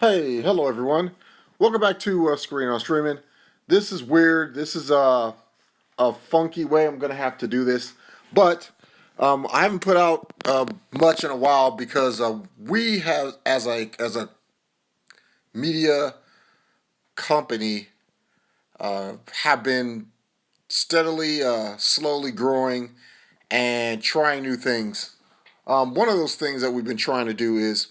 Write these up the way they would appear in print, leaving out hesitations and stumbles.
Hey, hello everyone. Welcome back to Screen on Streaming. This is weird. This is a funky way I'm gonna have to do this, but I haven't put out much in a while because we have, as a media company, have been steadily, slowly growing and trying new things. One of those things that we've been trying to do is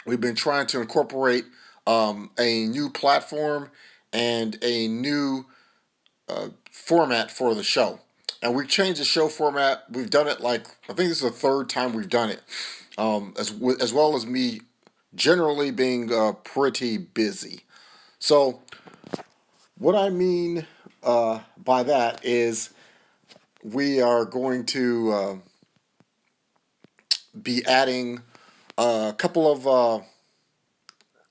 we've been trying to incorporate a new platform and a new format for the show. And we've changed the show format. We've done it like, I think this is the third time we've done it, as well as me generally being pretty busy. So, what I mean by that is we are going to be adding a couple of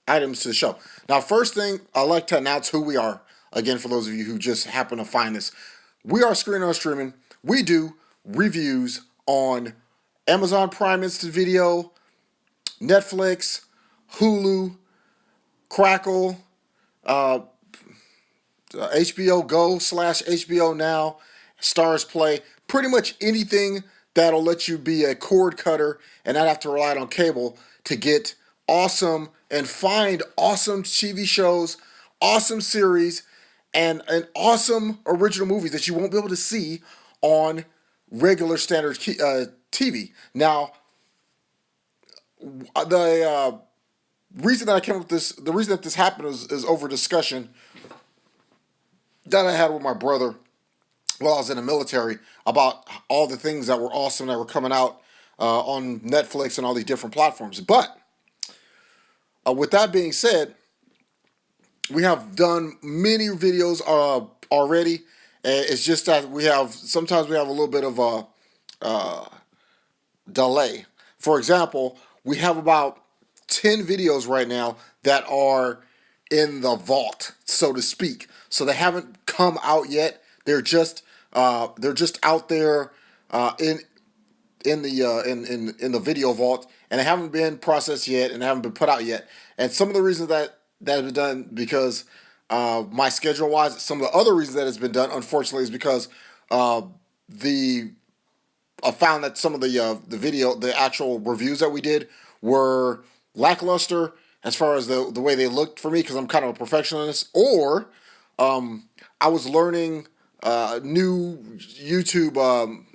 items to the show. Now, first thing, I'd like to announce who we are. Again, for those of you who just happen to find this, we are Screen on Streaming. We do reviews on Amazon Prime Instant Video, Netflix, Hulu, Crackle, HBO Go / HBO Now, Stars Play, pretty much anything that'll let you be a cord cutter and not have to rely on cable to get awesome and find awesome TV shows, awesome series, and awesome original movies that you won't be able to see on regular standard TV. Now, the reason that I came up with this, the reason that this happened is over discussion that I had with my brother while I was in the military about all the things that were awesome that were coming out on Netflix and all these different platforms. But with that being said, we have done many videos already. It's just that sometimes we have a little bit of a delay. For example, we have about 10 videos right now that are in the vault, so to speak. So they haven't come out yet. They're just out there in the video vault, and they haven't been processed yet, and they haven't been put out yet. And some of the reasons that has been done because my schedule wise. Some of the other reasons that it's been done, unfortunately, is because the I found that some of the actual reviews that we did were lackluster as far as the way they looked for me, because I'm kind of a perfectionist, or I was learning new YouTube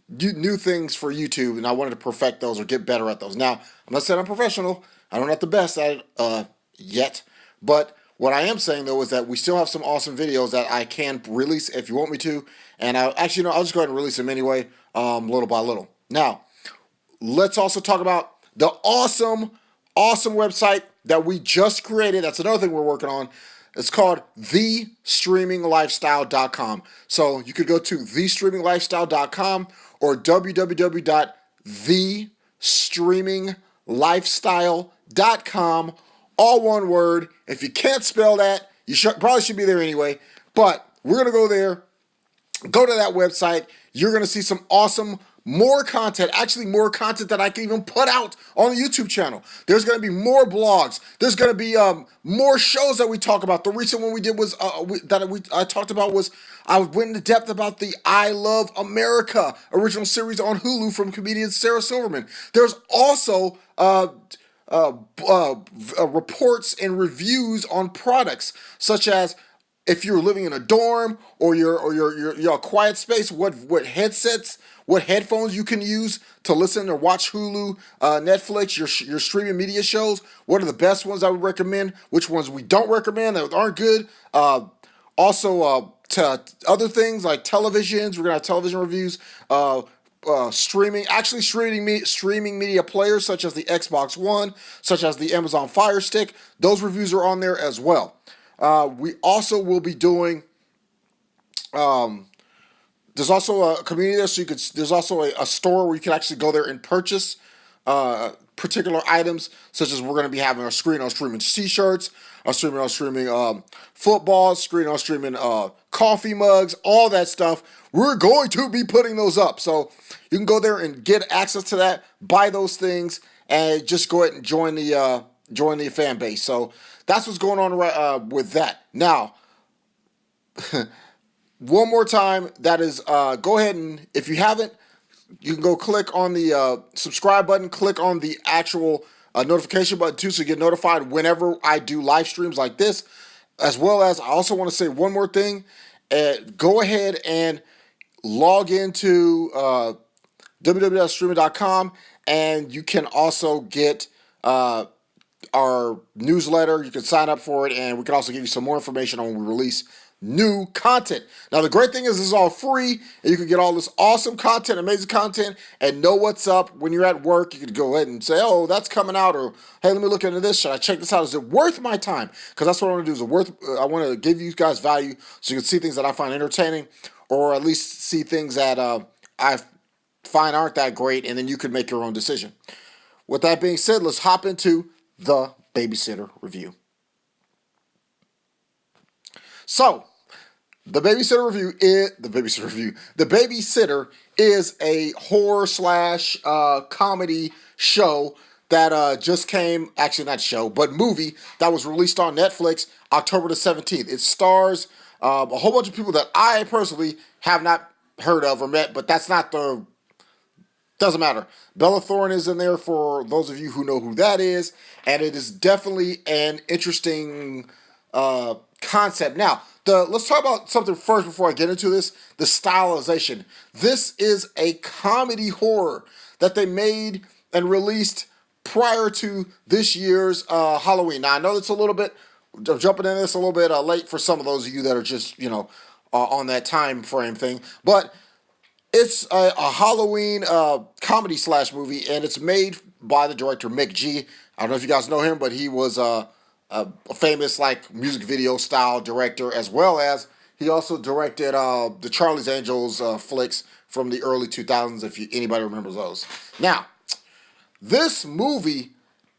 new things for YouTube, and I wanted to perfect those or get better at those. Now, I'm not saying I'm professional. I don't have the best at it yet, but what I am saying though is that we still have some awesome videos that I can release if you want me to, and I'll just go ahead and release them anyway, little by little. Now, let's also talk about the awesome website that we just created. That's another thing we're working on. It's called thestreaminglifestyle.com. So you could go to thestreaminglifestyle.com or www.thestreaminglifestyle.com. All one word. If you can't spell that, you probably should be there anyway. But we're going to go there. Go to that website. You're going to see some awesome more content, actually more content that I can even put out on the YouTube channel. There's going to be more blogs. There's going to be more shows that we talk about. The recent one we did was I talked about was I went into depth about the I Love America original series on Hulu from comedian Sarah Silverman. There's also reports and reviews on products such as if you're living in a dorm or you're a quiet space, what headsets, what headphones you can use to listen or watch Hulu, Netflix, your streaming media shows. What are the best ones I would recommend? Which ones we don't recommend that aren't good? Also, to other things like televisions, we're gonna have television reviews. Streaming media players such as the Xbox One, such as the Amazon Fire Stick. Those reviews are on there as well. We also will be doing. There's also a community there, so there's also a store where you can actually go there and purchase particular items, such as we're going to be having a Screen on Streaming t-shirts, a Screen on Streaming footballs, Screen on Streaming coffee mugs, all that stuff. We're going to be putting those up, so you can go there and get access to that, buy those things, and just go ahead and join the join the fan base. So that's what's going on with that. Now, one more time, that is, go ahead and if you haven't, you can go click on the subscribe button, click on the actual notification button too, so you get notified whenever I do live streams like this. As well as, I also want to say one more thing. Go ahead and log into www.streaming.com, and you can also get our newsletter. You can sign up for it, and we can also give you some more information on when we release new content. Now, the great thing is this is all free, and you can get all this awesome content, amazing content, and know what's up when you're at work. You can go ahead and say, oh, that's coming out, or hey, let me look into this. Should I check this out? Is it worth my time? Because that's what I want to do. Is it worth? I want to give you guys value so you can see things that I find entertaining, or at least see things that I find aren't that great, and then you can make your own decision. With that being said, let's hop into the babysitter review. So, the babysitter is a horror slash comedy show that just came, actually not show, but movie that was released on Netflix October the 17th. It stars a whole bunch of people that I personally have not heard of or met, but that's not the doesn't matter. Bella Thorne is in there for those of you who know who that is, and it is definitely an interesting concept. Now, let's talk about something first before I get into this. The stylization. This is a comedy horror that they made and released prior to this year's Halloween. Now, I know it's a little bit, I'm jumping in this a little bit late for some of those of you that are just, on that time frame thing, but it's a Halloween comedy slash movie, and it's made by the director Mick G. I don't know if you guys know him, but he was a famous like music video style director, as well as he also directed the Charlie's Angels flicks from the early 2000s, if anybody remembers those. Now, this movie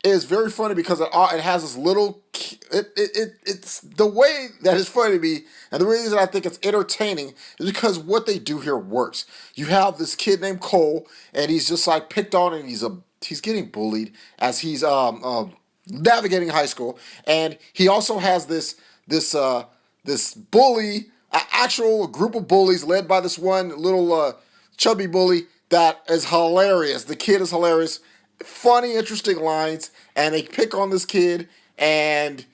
is very funny because it has this little. It's the way that it's funny to me, and the reason I think it's entertaining is because what they do here works. You have this kid named Cole, and he's just like picked on, and he's getting bullied as he's navigating high school, and he also has this bully, actual group of bullies led by this one little chubby bully that is hilarious. The kid is hilarious, funny, interesting lines, and they pick on this kid, and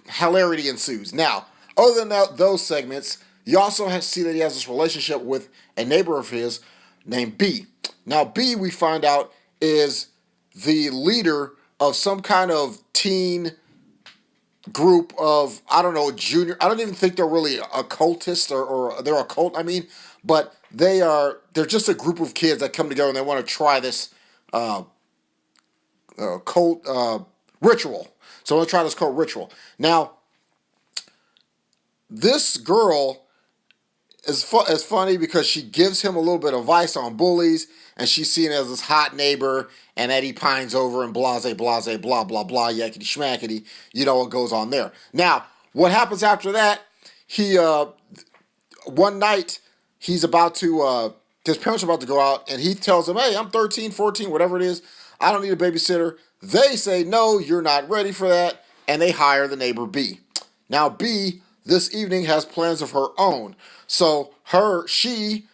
hilarity ensues. Now, other than those segments, you also see that he has this relationship with a neighbor of his named B. Now, B, we find out, is the leader of some kind of teen group of, I don't know, junior. I don't even think they're really occultists or they're a cult, but they're just a group of kids that come together and they want to try this cult ritual. So let's try this cult ritual. Now, this girl is funny because she gives him a little bit of advice on bullies, and she's seen as this hot neighbor, and Eddie pines over and blase, blah, blah, blah, yakety schmackety. You know what goes on there. Now, what happens after that, one night, his parents are about to go out, and he tells them, hey, I'm 13, 14, whatever it is. I don't need a babysitter. They say, no, you're not ready for that, and they hire the neighbor B. Now, B, this evening, has plans of her own. So she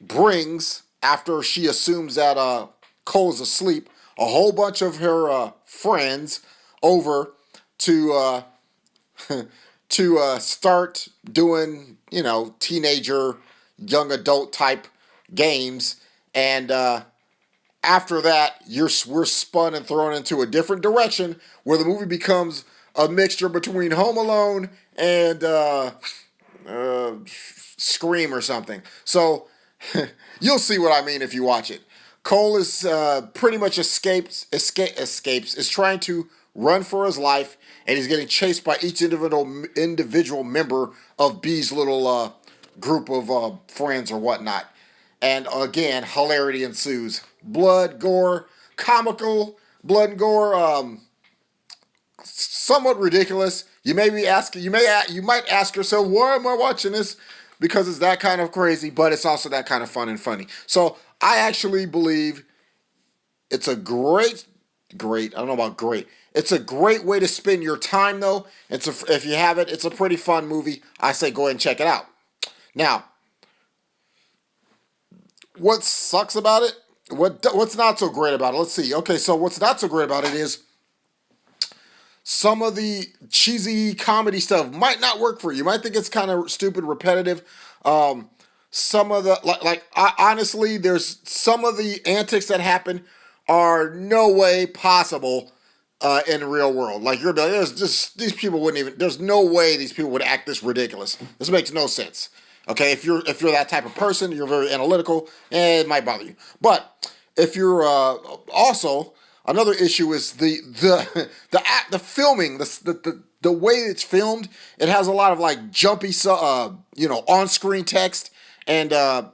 brings, after she assumes that Cole's asleep, a whole bunch of her friends over to start doing, teenager, young adult type games. And after that, we're spun and thrown into a different direction where the movie becomes a mixture between Home Alone and Scream or something. So you'll see what I mean if you watch it. Cole is pretty much escapes, is trying to run for his life, and he's getting chased by each individual member of B's little group of friends or whatnot. And again, hilarity ensues. Blood, gore, comical, blood and gore, somewhat ridiculous. You might ask yourself, why am I watching this? Because it's that kind of crazy, but it's also that kind of fun and funny. So I actually believe it's a great great. I don't know about great. It's a great way to spend your time, though. If you have it, it's a pretty fun movie. I say go ahead and check it out. Now, what sucks about it? What's not so great about it? Let's see. Okay, so what's not so great about it is some of the cheesy comedy stuff might not work for you. You might think it's kind of stupid, repetitive. Some of the honestly, there's some of the antics that happen are no way possible in the real world. Like there's just these people wouldn't even. There's no way these people would act this ridiculous. This makes no sense. Okay, if you're that type of person, you're very analytical, and it might bother you. But if you're also another issue is the filming, the way it's filmed. It has a lot of like jumpy, on screen text, and that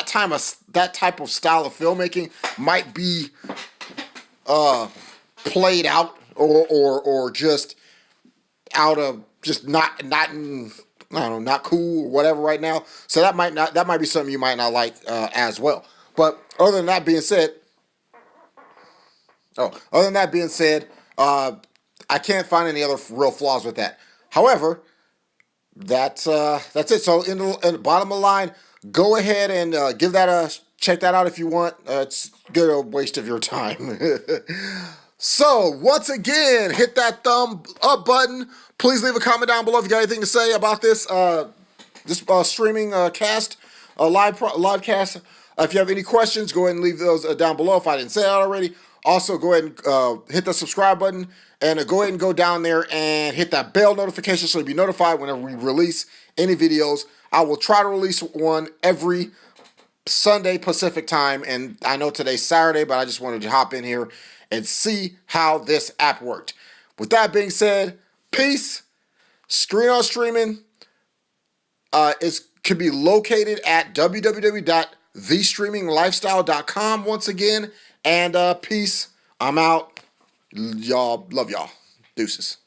type of style of filmmaking might be played out or just out of just not I don't know, not cool or whatever right now. So that might be something you might not like as well. But other than that being said, I can't find any other real flaws with that. However, that's it. So in the bottom of the line, go ahead and check that out if you want. It's good a waste of your time. So once again, hit that thumb up button. Please leave a comment down below if you got anything to say about this streaming cast, live cast. If you have any questions, go ahead and leave those down below if I didn't say that already. Also, go ahead and hit the subscribe button, and go ahead and go down there and hit that bell notification so you'll be notified whenever we release any videos. I will try to release one every Sunday Pacific time, and I know today's Saturday, but I just wanted to hop in here and see how this app worked. With that being said, peace. Screen on Streaming can be located at www.thestreaminglifestyle.com once again. And peace. I'm out. Y'all, love y'all. Deuces.